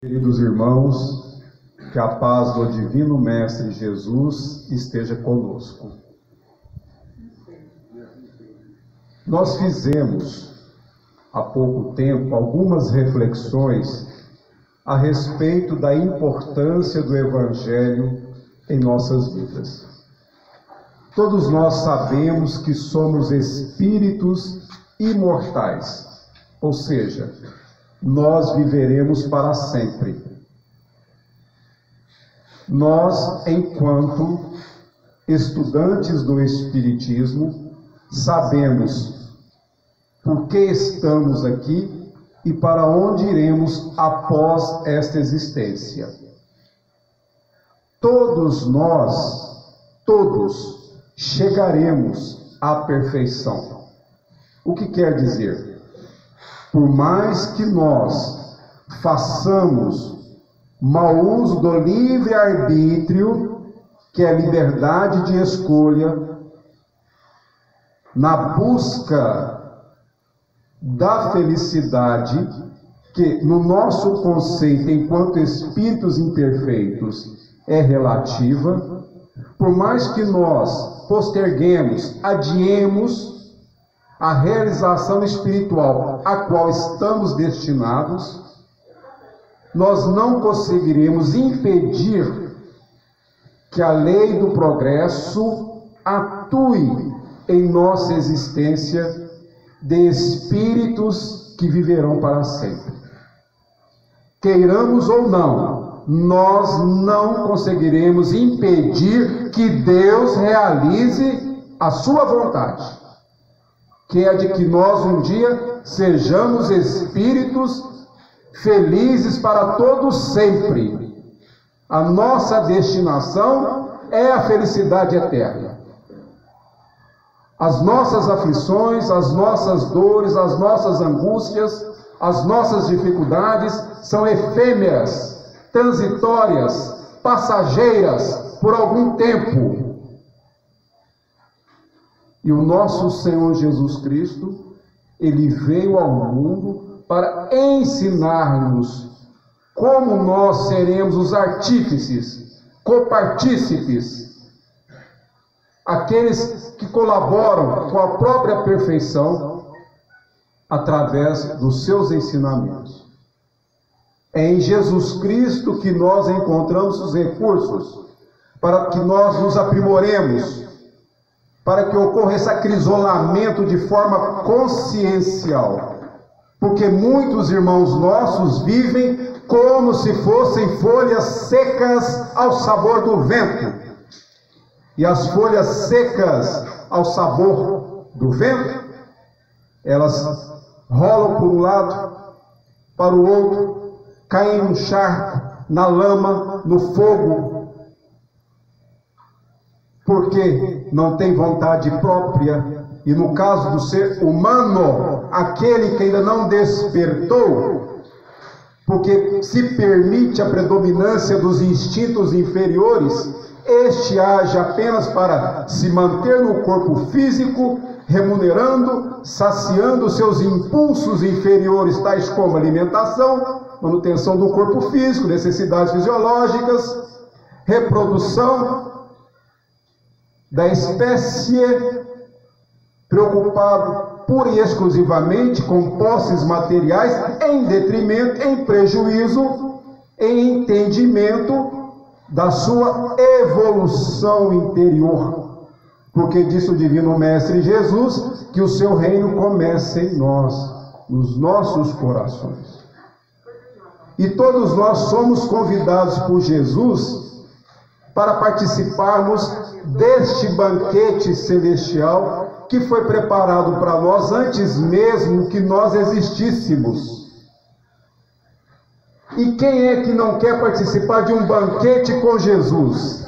Queridos irmãos, que a paz do Divino Mestre Jesus esteja conosco. Nós fizemos há pouco tempo algumas reflexões a respeito da importância do Evangelho em nossas vidas. Todos nós sabemos que somos espíritos imortais, ou seja, nós viveremos para sempre. Nós, enquanto estudantes do Espiritismo, sabemos por que estamos aqui e para onde iremos após esta existência. Todos nós, chegaremos à perfeição. O que quer dizer? Por mais que nós façamos mau uso do livre-arbítrio, que é a liberdade de escolha, na busca da felicidade, que no nosso conceito, enquanto espíritos imperfeitos, é relativa, por mais que nós posterguemos, adiemos a realização espiritual a qual estamos destinados, nós não conseguiremos impedir que a lei do progresso atue em nossa existência de espíritos que viverão para sempre. Queiramos ou não, nós não conseguiremos impedir que Deus realize a sua vontade, que é a de que nós um dia sejamos espíritos felizes para todos sempre. A nossa destinação é a felicidade eterna. As nossas aflições, as nossas dores, as nossas angústias, as nossas dificuldades são efêmeras, transitórias, passageiras por algum tempo. E o nosso Senhor Jesus Cristo, Ele veio ao mundo para ensinar-nos como nós seremos os artífices, copartícipes, aqueles que colaboram com a própria perfeição através dos seus ensinamentos. É em Jesus Cristo que nós encontramos os recursos para que nós nos aprimoremos, para que ocorra esse acrisolamento de forma consciencial. Porque muitos irmãos nossos vivem como se fossem folhas secas ao sabor do vento. E as folhas secas ao sabor do vento, elas rolam por um lado, para o outro, caem no charco, na lama, no fogo, porque não tem vontade própria, e no caso do ser humano, aquele que ainda não despertou, porque se permite a predominância dos instintos inferiores, este age apenas para se manter no corpo físico, remunerando, saciando seus impulsos inferiores, tais como alimentação, manutenção do corpo físico, necessidades fisiológicas, reprodução da espécie, preocupado pura e exclusivamente com posses materiais, em detrimento, em prejuízo, em entendimento da sua evolução interior. Porque disse o Divino Mestre Jesus que o seu reino começa em nós, nos nossos corações. E todos nós somos convidados por Jesus para participarmos deste banquete celestial que foi preparado para nós antes mesmo que nós existíssemos. E quem é que não quer participar de um banquete com Jesus?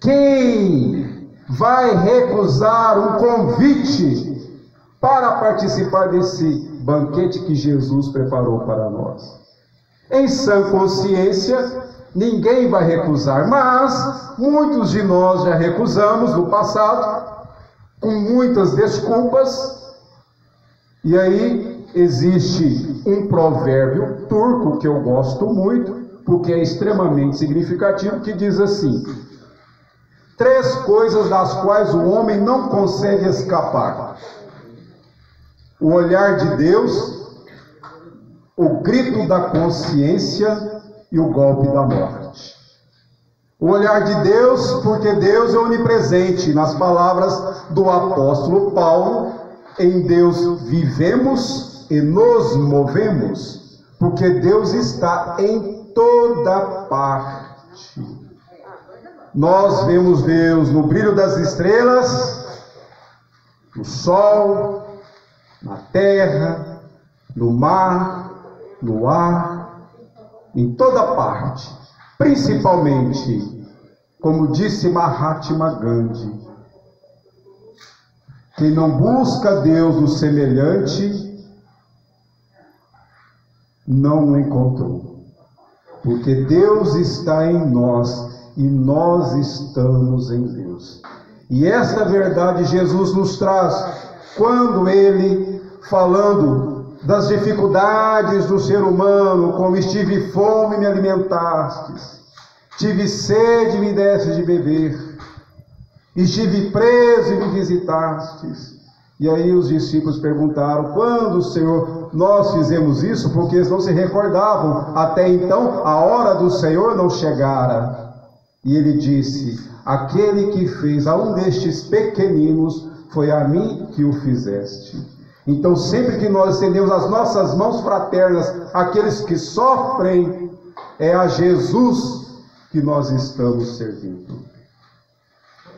Quem vai recusar um convite para participar desse banquete que Jesus preparou para nós? Em sã consciência, ninguém vai recusar, mas muitos de nós já recusamos no passado, com muitas desculpas, e aí existe um provérbio turco que eu gosto muito, porque é extremamente significativo, que diz assim: 3 coisas das quais o homem não consegue escapar: o olhar de Deus, o grito da consciência e o golpe da morte. O olhar de Deus, porque Deus é onipresente. Nas palavras do apóstolo Paulo, em Deus vivemos e nos movemos, porque Deus está em toda parte. Nós vemos Deus no brilho das estrelas, no sol, na terra, no mar, no ar, em toda parte. Principalmente, como disse Mahatma Gandhi, quem não busca Deus no semelhante, não o encontrou. Porque Deus está em nós e nós estamos em Deus. E esta verdade Jesus nos traz quando Ele, falando das dificuldades do ser humano, como estive fome e me alimentastes, tive sede e me destes de beber, estive preso e me visitastes. E aí os discípulos perguntaram: quando, Senhor, nós fizemos isso? Porque eles não se recordavam, até então a hora do Senhor não chegara. E Ele disse: aquele que fez a um destes pequeninos, foi a mim que o fizeste. Então, sempre que nós estendemos as nossas mãos fraternas àqueles que sofrem, é a Jesus que nós estamos servindo.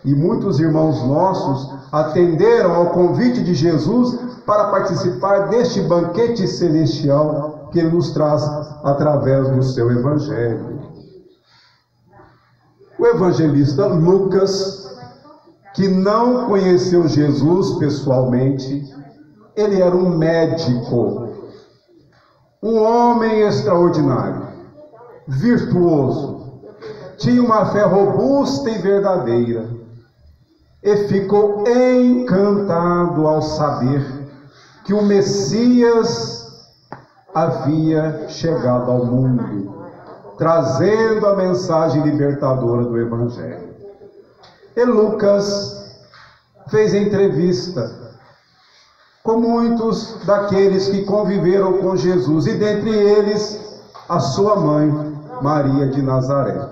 E muitos irmãos nossos atenderam ao convite de Jesus para participar deste banquete celestial que Ele nos traz através do seu Evangelho. O evangelista Lucas, que não conheceu Jesus pessoalmente, ele era um médico, um homem extraordinário, virtuoso, tinha uma fé robusta e verdadeira, e ficou encantado ao saber que o Messias havia chegado ao mundo, trazendo a mensagem libertadora do Evangelho. E Lucas fez entrevista com muitos daqueles que conviveram com Jesus, e dentre eles a sua mãe, Maria de Nazaré.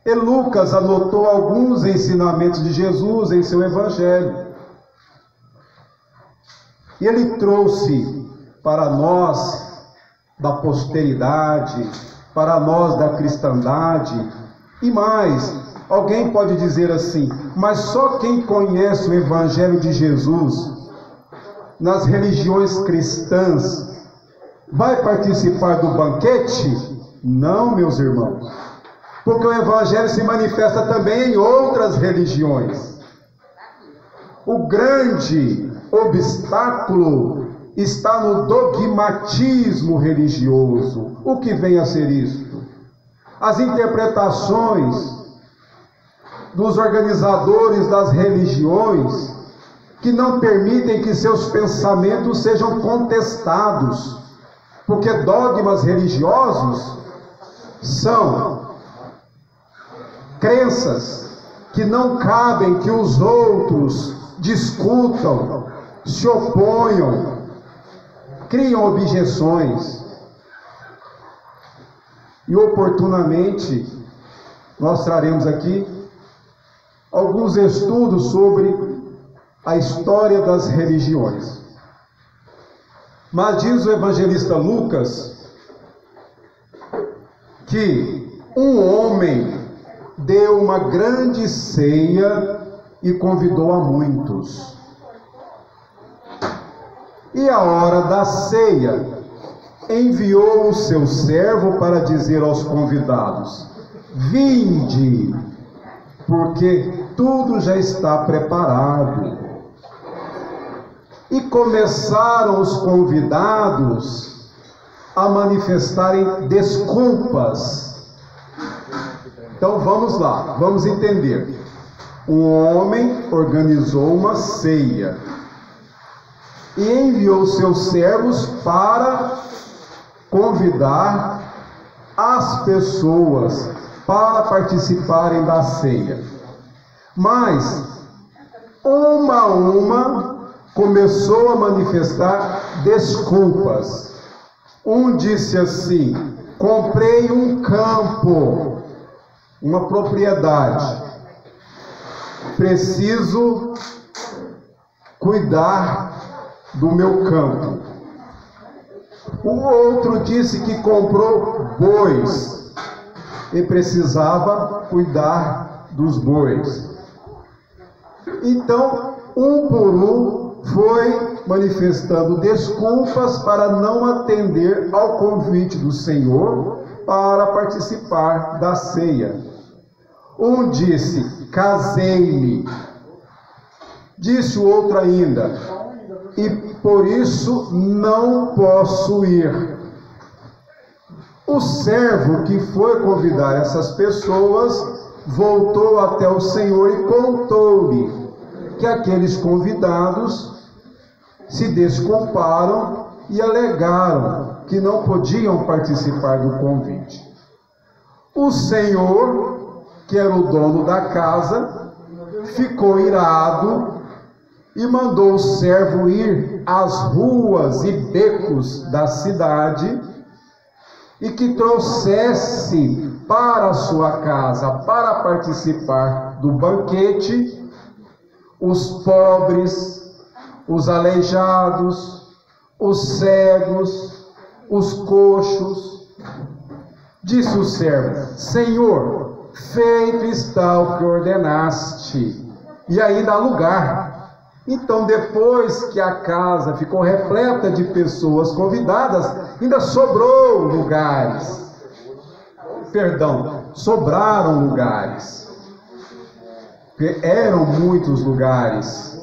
E Lucas anotou alguns ensinamentos de Jesus em seu Evangelho. E ele trouxe para nós da posteridade, para nós da cristandade, e mais, alguém pode dizer assim: mas só quem conhece o Evangelho de Jesus nas religiões cristãs vai participar do banquete? Não, meus irmãos, porque o Evangelho se manifesta também em outras religiões. O grande obstáculo está no dogmatismo religioso. O que vem a ser isto? As interpretações dos organizadores das religiões que não permitem que seus pensamentos sejam contestados, porque dogmas religiosos são crenças que não cabem que os outros discutam, se oponham, criam objeções. E oportunamente nós traremos aqui alguns estudos sobre a história das religiões. Mas diz o evangelista Lucas que um homem deu uma grande ceia e convidou a muitos. E à hora da ceia, enviou o seu servo para dizer aos convidados: vinde, porque tudo já está preparado. E começaram os convidados a manifestarem desculpas. Então vamos lá, vamos entender. Um homem organizou uma ceia. e enviou seus servos para convidar as pessoas para participarem da ceia. Mas, uma a uma, começou a manifestar desculpas. Um disse assim: comprei um campo, uma propriedade, preciso cuidar do meu campo. O outro disse que comprou bois e precisava cuidar dos bois. Então, um por um foi manifestando desculpas para não atender ao convite do Senhor para participar da ceia. Um disse: casei-me. Disse o outro ainda: e por isso não posso ir. O servo que foi convidar essas pessoas voltou até o Senhor e contou-lhe que aqueles convidados se desculparam e alegaram que não podiam participar do convite. O Senhor, que era o dono da casa, ficou irado e mandou o servo ir às ruas e becos da cidade e que trouxesse para a sua casa, para participar do banquete, os pobres, os aleijados, os cegos, os coxos. Disse o servo: Senhor, feito está o que ordenaste, e ainda há lugar. Então, depois que a casa ficou repleta de pessoas convidadas, ainda sobrou lugares. Sobraram lugares. Porque eram muitos lugares.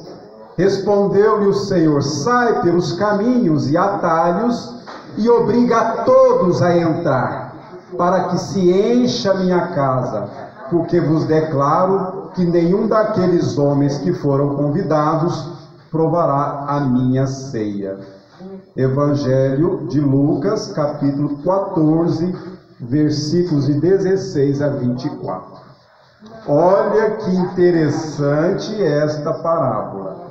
Respondeu-lhe o Senhor: sai pelos caminhos e atalhos e obriga a todos a entrar, para que se encha minha casa, porque vos declaro que nenhum daqueles homens que foram convidados provará a minha ceia. Evangelho de Lucas, capítulo 14, versículos de 16 a 24. Olha que interessante esta parábola.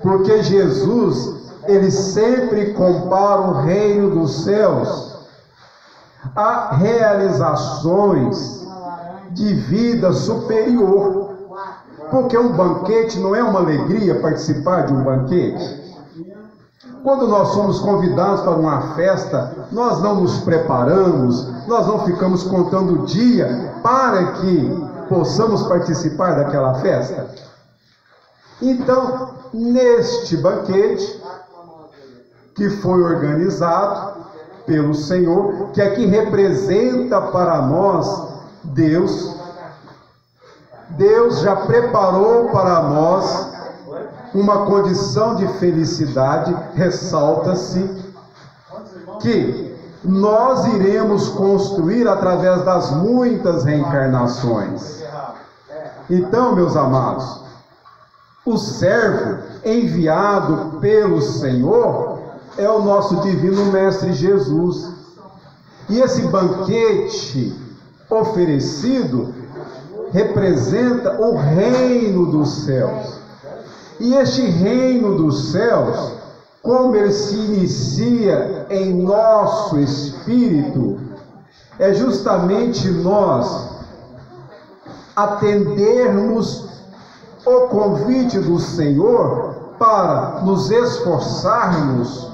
Porque Jesus, ele sempre compara o reino dos céus a realizações de vida superior. Porque um banquete não é uma alegria participar de um banquete. Quando nós somos convidados para uma festa, nós não nos preparamos, nós não ficamos contando o dia para que possamos participar daquela festa. Então, neste banquete, que foi organizado pelo Senhor, que aqui representa para nós Deus já preparou para nós uma condição de felicidade. Ressalta-se que nós iremos construir através das muitas reencarnações. Então, meus amados, o servo enviado pelo Senhor é o nosso divino Mestre Jesus. E esse banquete oferecido representa o reino dos céus. E este reino dos céus, como ele se inicia em nosso espírito, é justamente nós atendermos o convite do Senhor para nos esforçarmos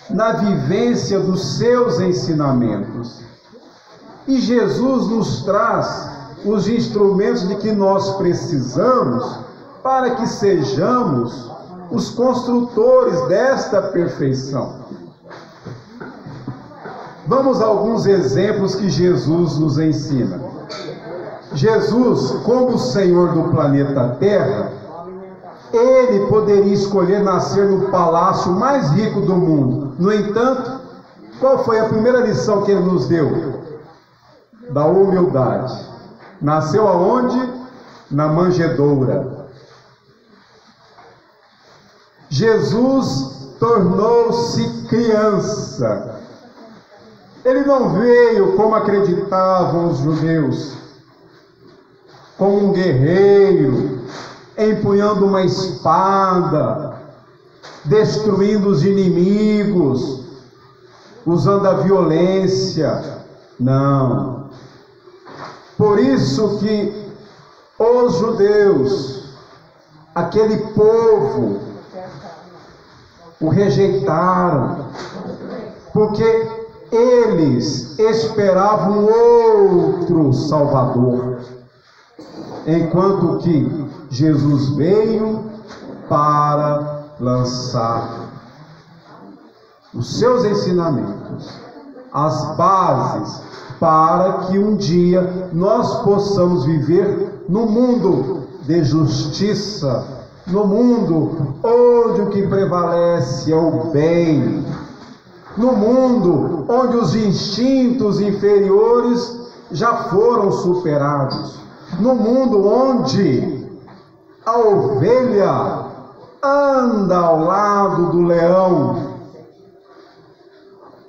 na vivência dos seus ensinamentos. E Jesus nos traz os instrumentos de que nós precisamos para que sejamos os construtores desta perfeição. Vamos a alguns exemplos que Jesus nos ensina. Jesus, como Senhor do planeta Terra, ele poderia escolher nascer no palácio mais rico do mundo. No entanto, qual foi a primeira lição que ele nos deu? Da humildade. Nasceu aonde? Na manjedoura. Jesus tornou-se criança. Ele não veio como acreditavam os judeus, como um guerreiro, empunhando uma espada, destruindo os inimigos, usando a violência. Não. Por isso que os judeus, aquele povo, o rejeitaram, porque eles esperavam outro Salvador, enquanto que Jesus veio para lançar os seus ensinamentos, as bases, para que um dia nós possamos viver no mundo de justiça, no mundo onde o que prevalece é o bem, no mundo onde os instintos inferiores já foram superados, no mundo onde a ovelha anda ao lado do leão,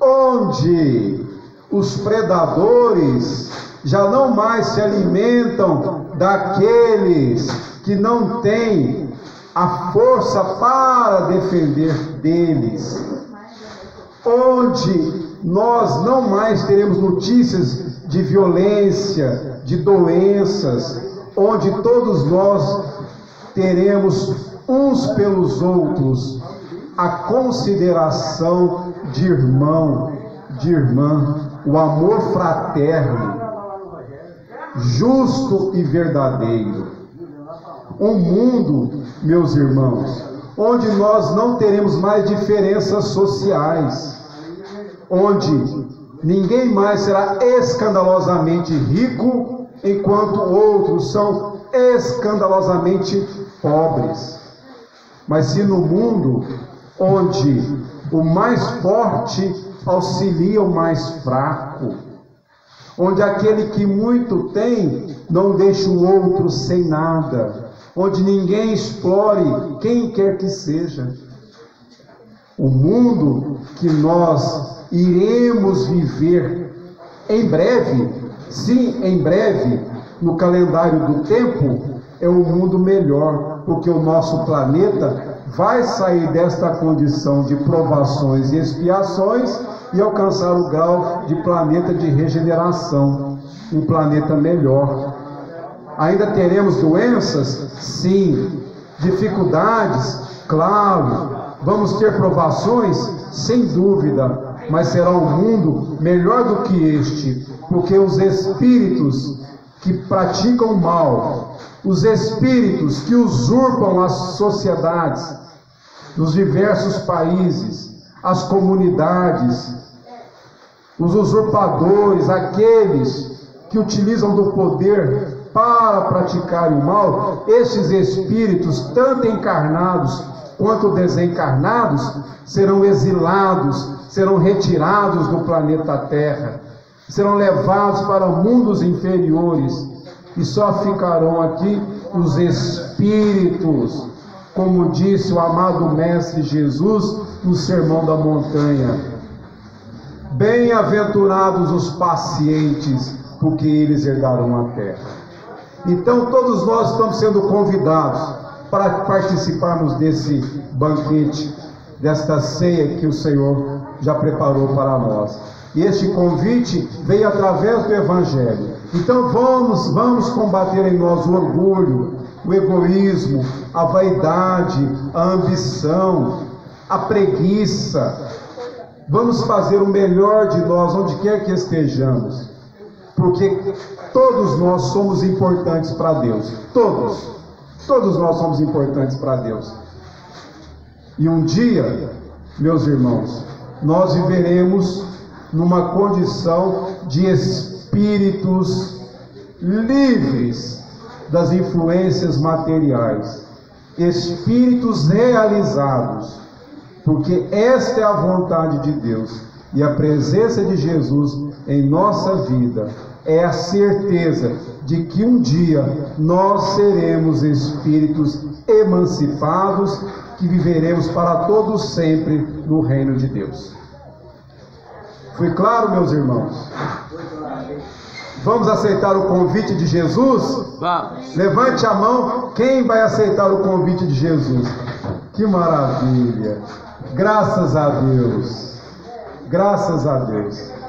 onde os predadores já não mais se alimentam daqueles que não têm a força para defender deles, onde nós não mais teremos notícias de violência, de doenças, onde todos nós teremos uns pelos outros a consideração de irmão, de irmã, o amor fraterno, justo e verdadeiro. Um mundo, meus irmãos, onde nós não teremos mais diferenças sociais, onde ninguém mais será escandalosamente rico, enquanto outros são escandalosamente pobres. Mas se no mundo onde o mais forte auxilia o mais fraco, onde aquele que muito tem não deixa o outro sem nada, onde ninguém explore quem quer que seja, o mundo que nós iremos viver em breve, sim, em breve, no calendário do tempo, é um mundo melhor, porque o nosso planeta vai sair desta condição de provações e expiações e alcançar o grau de planeta de regeneração, um planeta melhor. Ainda teremos doenças? Sim. Dificuldades? Claro. Vamos ter provações? Sem dúvida. Mas será um mundo melhor do que este, porque os espíritos que praticam o mal, os espíritos que usurpam as sociedades dos diversos países, as comunidades, os usurpadores, aqueles que utilizam do poder para praticar o mal, esses espíritos, tanto encarnados quanto desencarnados, serão exilados, serão retirados do planeta Terra, serão levados para mundos inferiores, e só ficarão aqui os espíritos, como disse o amado Mestre Jesus no Sermão da Montanha: bem-aventurados os pacientes, porque eles herdarão a terra. Então todos nós estamos sendo convidados para participarmos desse banquete, desta ceia que o Senhor já preparou para nós. E este convite veio através do Evangelho. Então vamos combater em nós o orgulho, o egoísmo, a vaidade, a ambição, a preguiça. Vamos fazer o melhor de nós onde quer que estejamos, porque todos nós somos importantes para Deus. Todos nós somos importantes para Deus. E um dia, meus irmãos, nós viveremos numa condição de espíritos livres das influências materiais, espíritos realizados, porque esta é a vontade de Deus, e a presença de Jesus em nossa vida é a certeza de que um dia nós seremos espíritos emancipados, que que viveremos para todos sempre no reino de Deus. Foi claro, meus irmãos? Vamos aceitar o convite de Jesus? Vamos. Levante a mão, quem vai aceitar o convite de Jesus? Que maravilha! Graças a Deus! Graças a Deus!